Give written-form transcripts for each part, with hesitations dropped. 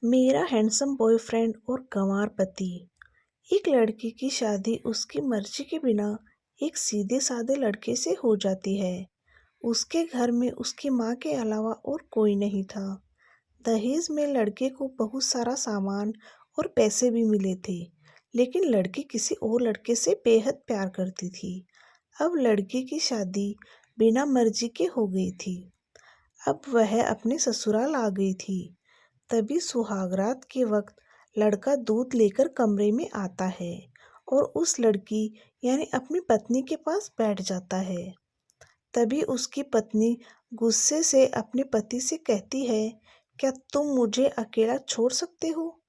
मेरा handsome boyfriend और गंवार पति। एक लड़की की शादी उसकी मर्जी के बिना एक सीधे साधे लड़के से हो जाती है। उसके घर में उसकी माँ के अलावा और कोई नहीं था। दहेज में लड़के को बहुत सारा सामान और पैसे भी मिले थे, लेकिन लड़की किसी और लड़के से बेहद प्यार करती थी। अब लड़की की शादी बिना मर्जी के हो गई थी। अब वह अपने ससुराल आ गई थी। तभी सुहागरात के वक्त लड़का दूध लेकर कमरे में आता है और उस लड़की यानी अपनी पत्नी के पास बैठ जाता है। तभी उसकी पत्नी गुस्से से अपने पति से कहती है, क्या तुम मुझे अकेला छोड़ सकते हो?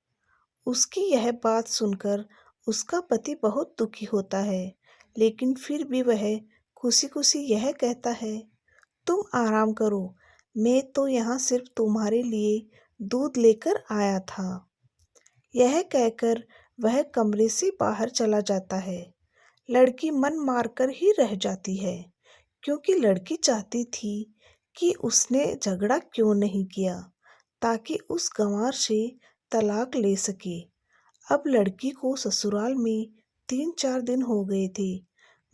उसकी यह बात सुनकर उसका पति बहुत दुखी होता है, लेकिन फिर भी वह खुशी खुशी यह कहता है, तुम आराम करो, मैं तो यहाँ सिर्फ तुम्हारे लिए दूध लेकर आया था। यह कहकर वह कमरे से बाहर चला जाता है। लड़की मन मारकर ही रह जाती है, क्योंकि लड़की चाहती थी कि उसने झगड़ा क्यों नहीं किया, ताकि उस गंवार से तलाक ले सके। अब लड़की को ससुराल में 3-4 दिन हो गए थे,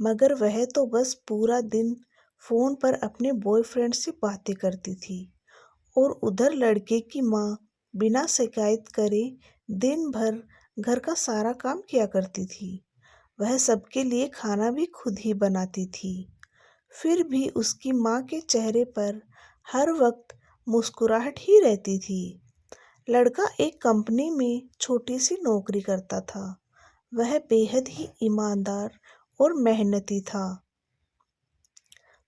मगर वह तो बस पूरा दिन फोन पर अपने बॉयफ्रेंड से बातें करती थी और उधर लड़के की माँ बिना शिकायत करे दिन भर घर का सारा काम किया करती थी। वह सबके लिए खाना भी खुद ही बनाती थी। फिर भी उसकी माँ के चेहरे पर हर वक्त मुस्कुराहट ही रहती थी। लड़का एक कंपनी में छोटी सी नौकरी करता था। वह बेहद ही ईमानदार और मेहनती था।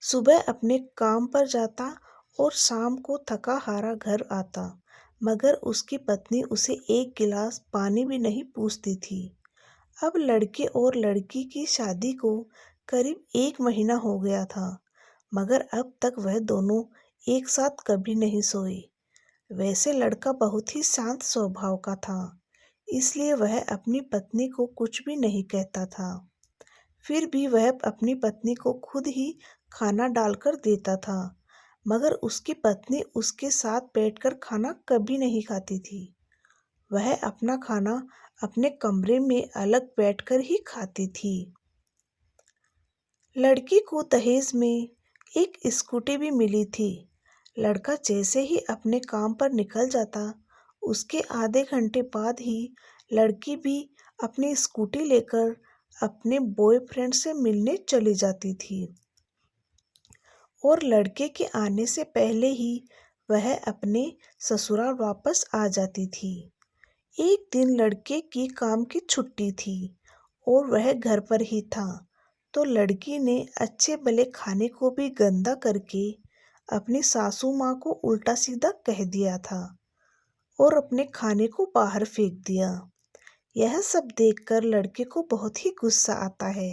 सुबह अपने काम पर जाता और शाम को थका हारा घर आता, मगर उसकी पत्नी उसे एक गिलास पानी भी नहीं पूछती थी। अब लड़के और लड़की की शादी को करीब 1 महीना हो गया था, मगर अब तक वह दोनों एक साथ कभी नहीं सोए। वैसे लड़का बहुत ही शांत स्वभाव का था, इसलिए वह अपनी पत्नी को कुछ भी नहीं कहता था। फिर भी वह अपनी पत्नी को खुद ही खाना डालकर देता था, मगर उसकी पत्नी उसके साथ बैठकर खाना कभी नहीं खाती थी। वह अपना खाना अपने कमरे में अलग बैठकर ही खाती थी। लड़की को दहेज में एक स्कूटी भी मिली थी। लड़का जैसे ही अपने काम पर निकल जाता, उसके आधे घंटे बाद ही लड़की भी अपनी स्कूटी लेकर अपने बॉयफ्रेंड से मिलने चली जाती थी और लड़के के आने से पहले ही वह अपने ससुराल वापस आ जाती थी। एक दिन लड़के की काम की छुट्टी थी और वह घर पर ही था, तो लड़की ने अच्छे भले खाने को भी गंदा करके अपनी सासू माँ को उल्टा सीधा कह दिया था और अपने खाने को बाहर फेंक दिया। यह सब देखकर लड़के को बहुत ही गुस्सा आता है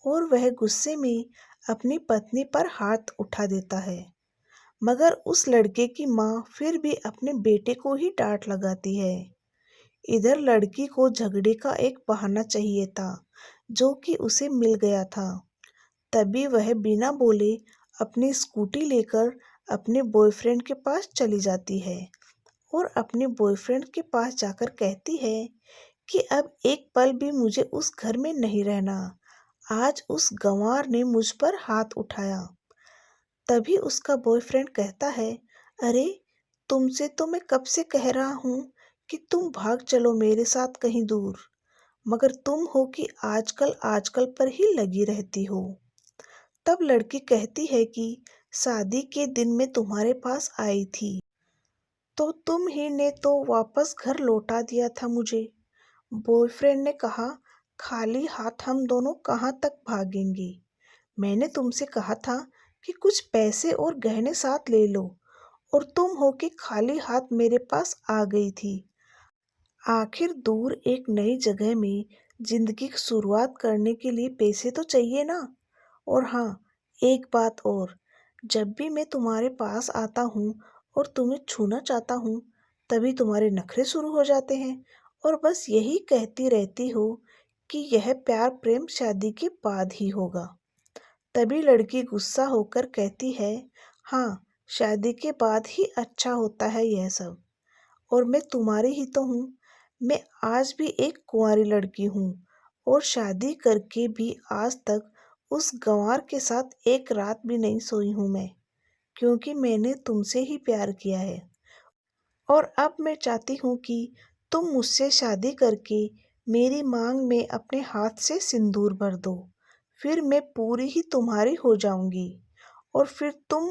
और वह गुस्से में अपनी पत्नी पर हाथ उठा देता है, मगर उस लड़के की माँ फिर भी अपने बेटे को ही डांट लगाती है। इधर लड़की को झगड़े का एक बहाना चाहिए था, जो कि उसे मिल गया था। तभी वह बिना बोले अपनी स्कूटी लेकर अपने बॉयफ्रेंड के पास चली जाती है और अपने बॉयफ्रेंड के पास जाकर कहती है कि अब एक पल भी मुझे उस घर में नहीं रहना। आज उस गंवार ने मुझ पर हाथ उठाया। तभी उसका बॉयफ्रेंड कहता है, अरे तुमसे तो मैं कब से कह रहा हूँ कि तुम भाग चलो मेरे साथ कहीं दूर, मगर तुम हो कि आजकल आजकल पर ही लगी रहती हो। तब लड़की कहती है कि शादी के दिन मैं तुम्हारे पास आई थी, तो तुम ही ने तो वापस घर लौटा दिया था मुझे। बॉयफ्रेंड ने कहा, खाली हाथ हम दोनों कहाँ तक भागेंगे? मैंने तुमसे कहा था कि कुछ पैसे और गहने साथ ले लो, और तुम हो कि खाली हाथ मेरे पास आ गई थी। आखिर दूर एक नई जगह में जिंदगी की शुरुआत करने के लिए पैसे तो चाहिए ना। और हाँ, एक बात और, जब भी मैं तुम्हारे पास आता हूँ और तुम्हें छूना चाहता हूँ, तभी तुम्हारे नखरे शुरू हो जाते हैं और बस यही कहती रहती हो कि यह प्यार प्रेम शादी के बाद ही होगा। तभी लड़की गुस्सा होकर कहती है, हाँ, शादी के बाद ही अच्छा होता है यह सब। और मैं तुम्हारी ही तो हूँ। मैं आज भी एक कुंवारी लड़की हूँ और शादी करके भी आज तक उस गंवार के साथ एक रात भी नहीं सोई हूँ मैं, क्योंकि मैंने तुमसे ही प्यार किया है। और अब मैं चाहती हूँ कि तुम मुझसे शादी करके मेरी मांग में अपने हाथ से सिंदूर भर दो। फिर मैं पूरी ही तुम्हारी हो जाऊंगी और फिर तुम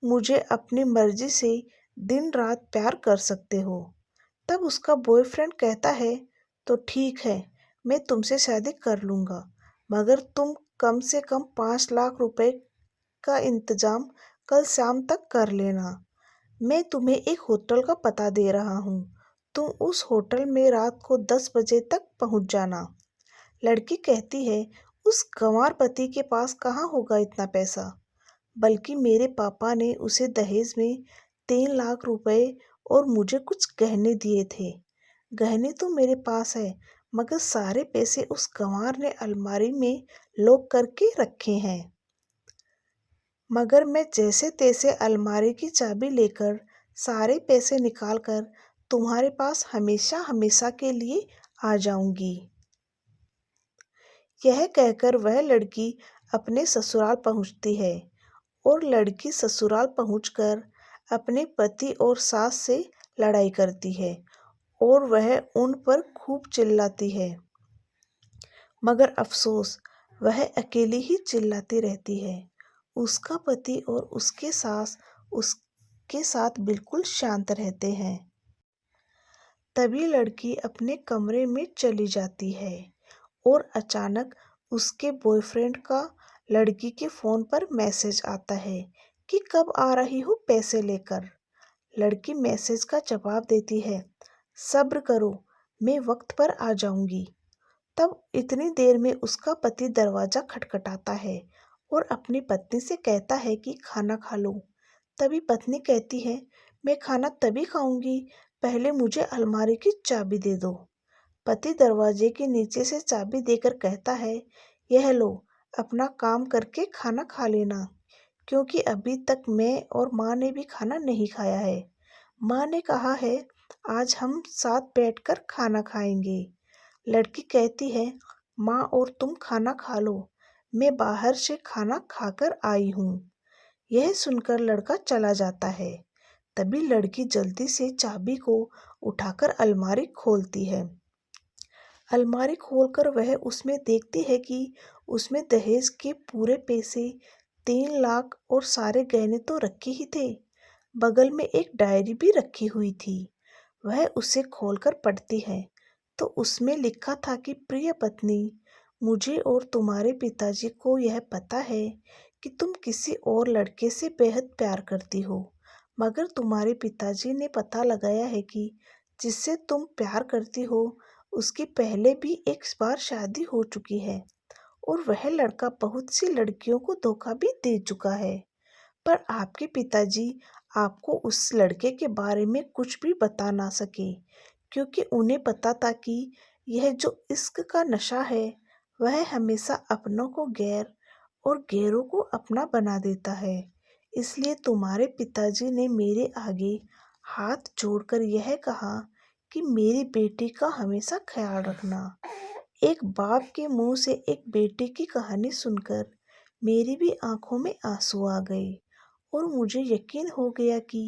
मुझे अपनी मर्जी से दिन रात प्यार कर सकते हो। तब उसका बॉयफ्रेंड कहता है, तो ठीक है, मैं तुमसे शादी कर लूँगा, मगर तुम कम से कम 5 लाख रुपए का इंतजाम कल शाम तक कर लेना। मैं तुम्हें एक होटल का पता दे रहा हूँ, तुम उस होटल में रात को 10 बजे तक पहुँच जाना। लड़की कहती है, उस गंवार पति के पास कहाँ होगा इतना पैसा, बल्कि मेरे पापा ने उसे दहेज में 3 लाख रुपए और मुझे कुछ गहने दिए थे। गहने तो मेरे पास है, मगर सारे पैसे उस गंवार ने अलमारी में लॉक करके रखे हैं। मगर मैं जैसे तैसे अलमारी की चाबी लेकर सारे पैसे निकालकर तुम्हारे पास हमेशा हमेशा के लिए आ जाऊंगी। यह कहकर वह लड़की अपने ससुराल पहुंचती है और लड़की ससुराल पहुंचकर अपने पति और सास से लड़ाई करती है और वह उन पर खूब चिल्लाती है। मगर अफसोस, वह अकेली ही चिल्लाती रहती है। उसका पति और उसके सास उसके साथ बिल्कुल शांत रहते हैं। तभी लड़की अपने कमरे में चली जाती है और अचानक उसके बॉयफ्रेंड का लड़की के फ़ोन पर मैसेज आता है कि कब आ रही हो पैसे लेकर। लड़की मैसेज का जवाब देती है, सब्र करो, मैं वक्त पर आ जाऊंगी। तब इतनी देर में उसका पति दरवाजा खटखटाता है और अपनी पत्नी से कहता है कि खाना खा लो। तभी पत्नी कहती है, मैं खाना तभी खाऊंगी, पहले मुझे अलमारी की चाबी दे दो। पति दरवाजे के नीचे से चाबी देकर कहता है, यह लो, अपना काम करके खाना खा लेना, क्योंकि अभी तक मैं और माँ ने भी खाना नहीं खाया है। माँ ने कहा है, आज हम साथ बैठकर खाना खाएंगे। लड़की कहती है, माँ और तुम खाना खा लो, मैं बाहर से खाना खाकर आई हूँ। यह सुनकर लड़का चला जाता है। तभी लड़की जल्दी से चाबी को उठाकर अलमारी खोलती है। अलमारी खोलकर वह उसमें देखती है कि उसमें दहेज के पूरे पैसे, 3 लाख और सारे गहने तो रखे ही थे। बगल में एक डायरी भी रखी हुई थी। वह उसे खोलकर पढ़ती है तो उसमें लिखा था कि प्रिय पत्नी, मुझे और तुम्हारे पिताजी को यह पता है कि तुम किसी और लड़के से बेहद प्यार करती हो, मगर तुम्हारे पिताजी ने पता लगाया है कि जिससे तुम प्यार करती हो उसकी पहले भी एक बार शादी हो चुकी है और वह लड़का बहुत सी लड़कियों को धोखा भी दे चुका है। पर आपके पिताजी आपको उस लड़के के बारे में कुछ भी बता ना सके, क्योंकि उन्हें पता था कि यह जो इश्क का नशा है वह हमेशा अपनों को गैर और गैरों को अपना बना देता है। इसलिए तुम्हारे पिताजी ने मेरे आगे हाथ जोड़कर यह कहा कि मेरी बेटी का हमेशा ख्याल रखना। एक बाप के मुंह से एक बेटी की कहानी सुनकर मेरी भी आंखों में आंसू आ गए और मुझे यकीन हो गया कि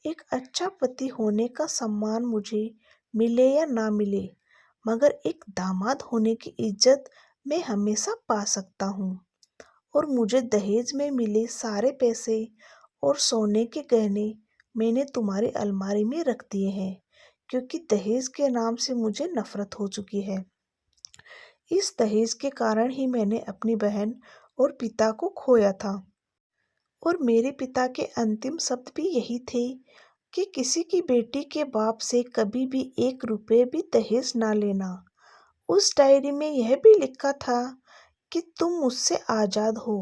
एक अच्छा पति होने का सम्मान मुझे मिले या ना मिले, मगर एक दामाद होने की इज्जत मैं हमेशा पा सकता हूँ। और मुझे दहेज में मिले सारे पैसे और सोने के गहने मैंने तुम्हारी अलमारी में रख दिए हैं, क्योंकि दहेज के नाम से मुझे नफरत हो चुकी है। इस दहेज के कारण ही मैंने अपनी बहन और पिता को खोया था और मेरे पिता के अंतिम शब्द भी यही थे कि किसी की बेटी के बाप से कभी भी 1 रुपये भी दहेज ना लेना। उस डायरी में यह भी लिखा था कि तुम मुझसे आज़ाद हो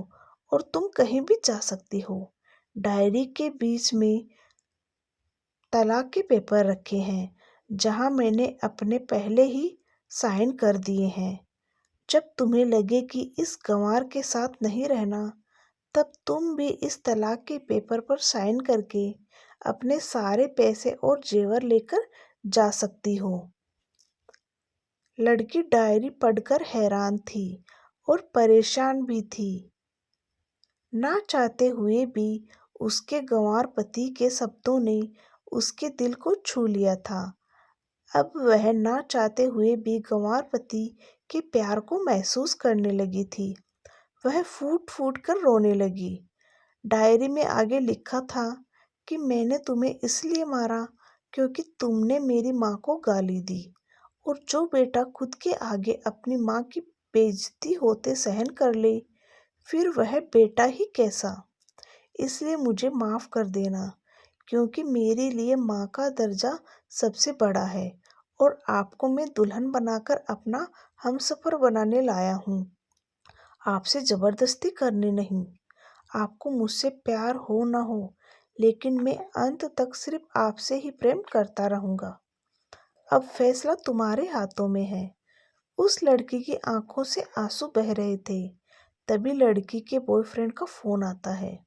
और तुम कहीं भी जा सकती हो। डायरी के बीच में तलाक के पेपर रखे हैं, जहां मैंने अपने पहले ही साइन कर दिए हैं। जब तुम्हें लगे कि इस गंवार के साथ नहीं रहना, तब तुम भी इस तलाक के पेपर पर साइन करके अपने सारे पैसे और जेवर लेकर जा सकती हो। लड़की डायरी पढ़कर हैरान थी और परेशान भी थी। ना चाहते हुए भी उसके गंवार पति के शब्दों ने उसके दिल को छू लिया था। अब वह ना चाहते हुए भी गंवार पति के प्यार को महसूस करने लगी थी। वह फूट फूट कर रोने लगी। डायरी में आगे लिखा था कि मैंने तुम्हें इसलिए मारा क्योंकि तुमने मेरी माँ को गाली दी, और जो बेटा खुद के आगे अपनी माँ की बेइज्जती होते सहन कर ले, फिर वह बेटा ही कैसा। इसलिए मुझे माफ़ कर देना, क्योंकि मेरे लिए माँ का दर्जा सबसे बड़ा है और आपको मैं दुल्हन बनाकर अपना हमसफ़र बनाने लाया हूँ, आपसे ज़बरदस्ती करने नहीं। आपको मुझसे प्यार हो न हो, लेकिन मैं अंत तक सिर्फ आपसे ही प्रेम करता रहूँगा। अब फैसला तुम्हारे हाथों में है। उस लड़की की आंखों से आंसू बह रहे थे। तभी लड़की के बॉयफ्रेंड का फ़ोन आता है।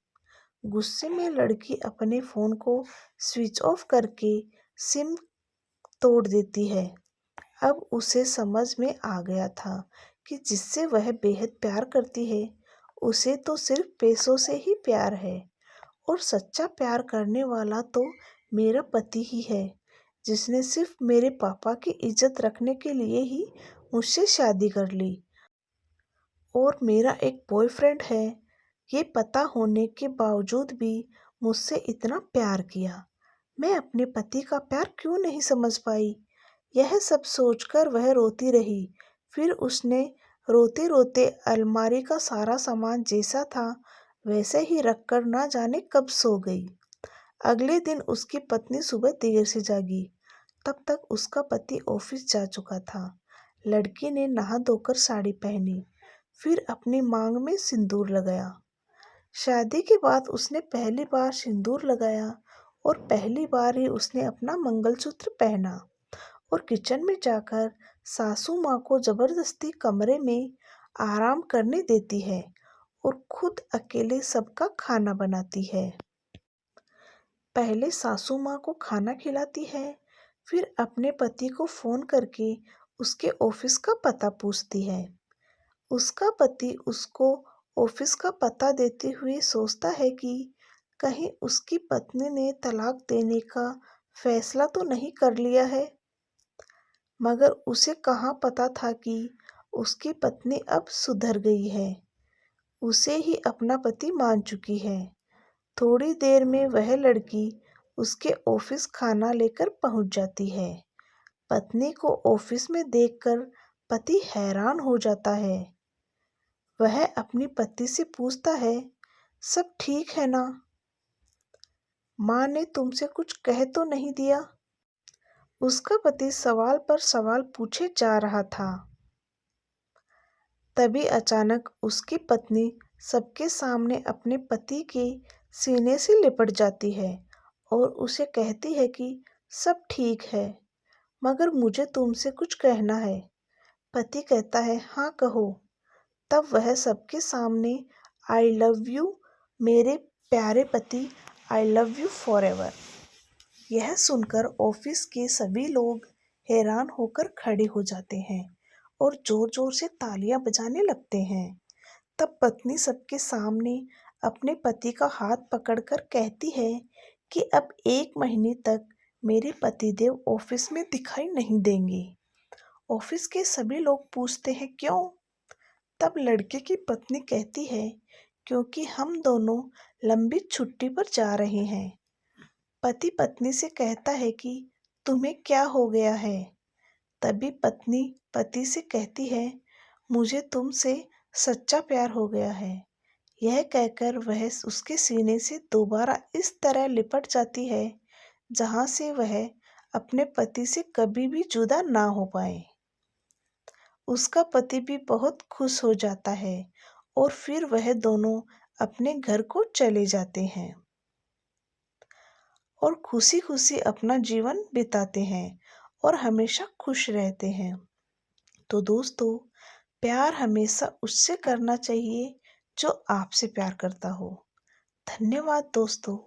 गुस्से में लड़की अपने फ़ोन को स्विच ऑफ करके सिम तोड़ देती है। अब उसे समझ में आ गया था कि जिससे वह बेहद प्यार करती है, उसे तो सिर्फ पैसों से ही प्यार है, और सच्चा प्यार करने वाला तो मेरा पति ही है, जिसने सिर्फ मेरे पापा की इज्जत रखने के लिए ही मुझसे शादी कर ली, और मेरा एक बॉयफ्रेंड है, ये पता होने के बावजूद भी मुझसे इतना प्यार किया। मैं अपने पति का प्यार क्यों नहीं समझ पाई। यह सब सोचकर वह रोती रही। फिर उसने रोते रोते अलमारी का सारा सामान जैसा था वैसे ही रखकर ना जाने कब सो गई। अगले दिन उसकी पत्नी सुबह देर से जागी। तब तक उसका पति ऑफिस जा चुका था। लड़की ने नहा धोकर साड़ी पहनी, फिर अपनी मांग में सिंदूर लगाया। शादी के बाद उसने पहली बार सिंदूर लगाया और पहली बार ही उसने अपना मंगलसूत्र पहना, और किचन में जाकर सासू माँ को जबरदस्ती कमरे में आराम करने देती है और खुद अकेले सबका खाना बनाती है। पहले सासू माँ को खाना खिलाती है, फिर अपने पति को फ़ोन करके उसके ऑफिस का पता पूछती है। उसका पति उसको ऑफिस का पता देते हुए सोचता है कि कहीं उसकी पत्नी ने तलाक देने का फैसला तो नहीं कर लिया है। मगर उसे कहाँ पता था कि उसकी पत्नी अब सुधर गई है, उसे ही अपना पति मान चुकी है। थोड़ी देर में वह लड़की उसके ऑफिस खाना लेकर पहुंच जाती है। पत्नी को ऑफिस में देखकर पति हैरान हो जाता है। वह अपनी पत्नी से पूछता है, सब ठीक है ना? माँ ने तुमसे कुछ कह तो नहीं दिया? उसका पति सवाल पर सवाल पूछे जा रहा था। तभी अचानक उसकी पत्नी सबके सामने अपने पति के सीने से लिपट जाती है और उसे कहती है कि सब ठीक है, मगर मुझे तुमसे कुछ कहना है। पति कहता है, हाँ कहो। तब वह सबके सामने आई लव यू मेरे प्यारे पति, आई लव यू फॉरएवर। यह सुनकर ऑफिस के सभी लोग हैरान होकर खड़े हो जाते हैं और जोर जोर से तालियां बजाने लगते हैं। तब पत्नी सबके सामने अपने पति का हाथ पकड़कर कहती है कि अब 1 महीने तक मेरे पतिदेव ऑफिस में दिखाई नहीं देंगे। ऑफिस के सभी लोग पूछते हैं क्यों? तब लड़के की पत्नी कहती है, क्योंकि हम दोनों लंबी छुट्टी पर जा रहे हैं। पति पत्नी से कहता है कि तुम्हें क्या हो गया है? तभी पत्नी पति से कहती है, मुझे तुमसे सच्चा प्यार हो गया है। यह कहकर वह उसके सीने से दोबारा इस तरह लिपट जाती है जहां से वह अपने पति से कभी भी जुदा ना हो पाए। उसका पति भी बहुत खुश हो जाता है और फिर वह दोनों अपने घर को चले जाते हैं और खुशी खुशी अपना जीवन बिताते हैं और हमेशा खुश रहते हैं। तो दोस्तों, प्यार हमेशा उससे करना चाहिए जो आपसे प्यार करता हो। धन्यवाद दोस्तों।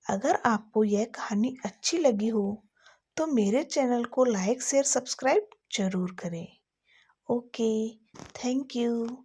अगर आपको यह कहानी अच्छी लगी हो तो मेरे चैनल को लाइक शेयर सब्सक्राइब जरूर करें। Okay, thank you.